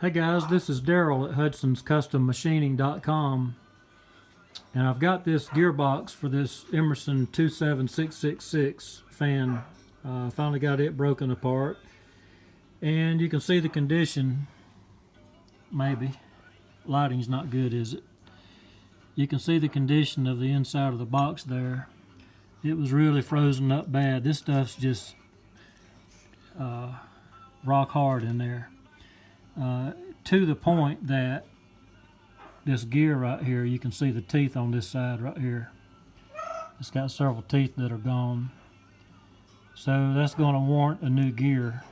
Hey guys, this is Darryl at hudsonscustommachining.com, and I've got this gearbox for this Emerson 27666 fan. Finally got it broken apart, and you can see the condition. Maybe lighting's not good, is it? You can see the condition of the inside of the box there. It was really frozen up bad. This stuff's just rock hard in there. To the point that this gear right here, you can see the teeth on this side right here. It's got several teeth that are gone. So that's going to warrant a new gear.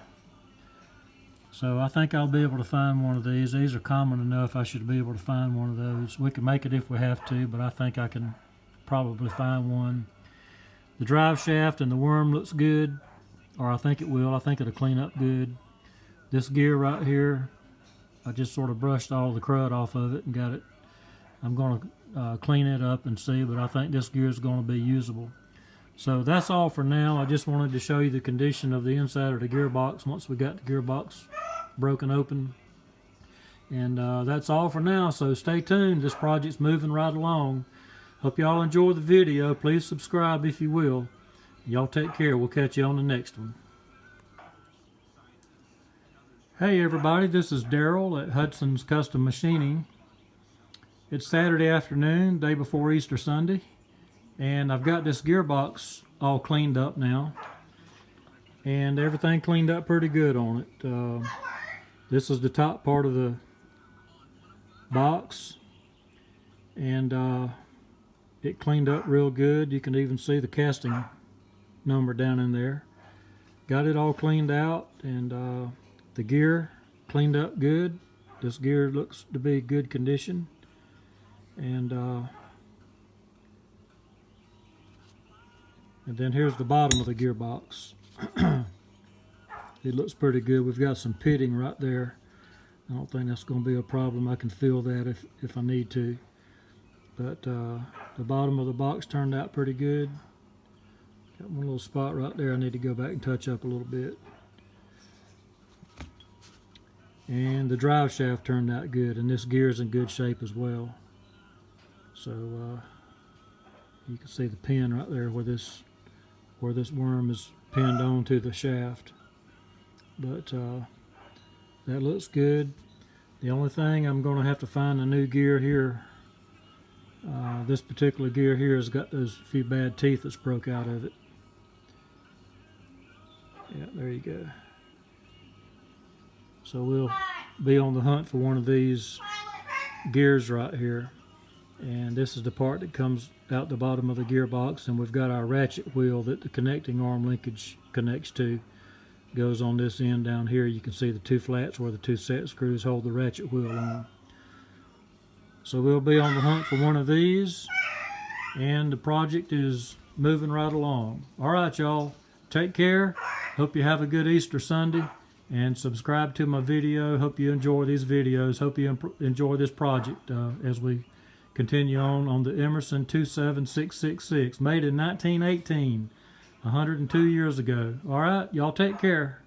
So I think I'll be able to find one of these. These are common enough, I should be able to find one of those. We can make it if we have to, but I think I can probably find one. The drive shaft and the worm looks good, or I think it will. I think it'll clean up good. This gear right here, I just sort of brushed all the crud off of it and got it. I'm going to clean it up and see, but I think this gear is going to be usable. So that's all for now. I just wanted to show you the condition of the inside of the gearbox once we got the gearbox broken open. And that's all for now, so stay tuned. This project's moving right along. Hope y'all enjoy the video. Please subscribe if you will. Y'all take care. We'll catch you on the next one. Hey everybody, this is Darryl at Hudson's Custom Machining. It's Saturday afternoon, day before Easter Sunday, and I've got this gearbox all cleaned up now, and everything cleaned up pretty good on it. This is the top part of the box, and it cleaned up real good. You can even see the casting number down in there. Got it all cleaned out, and the gear cleaned up good. This gear looks to be good condition, and then here's the bottom of the gearbox. It looks pretty good. We've got some pitting right there. I don't think that's going to be a problem. I can feel that if I need to. But the bottom of the box turned out pretty good. Got one little spot right there I need to go back and touch up a little bit. And the drive shaft turned out good, and this gear is in good shape as well. So you can see the pin right there where this worm is pinned onto the shaft. But that looks good. The only thing, I'm going to have to find a new gear here. This particular gear here has got those few bad teeth that's broke out of it. Yeah, there you go. So we'll be on the hunt for one of these gears right here. And this is the part that comes out the bottom of the gearbox, and we've got our ratchet wheel that the connecting arm linkage connects to. Goes on this end down here. You can see the two flats where the two set screws hold the ratchet wheel on. So we'll be on the hunt for one of these, and the project is moving right along. Alright y'all, take care. Hope you have a good Easter Sunday. And subscribe to my video. Hope you enjoy these videos. Hope you enjoy this project as we continue on the Emerson 27666, made in 1918, 102 years ago. All right, y'all take care.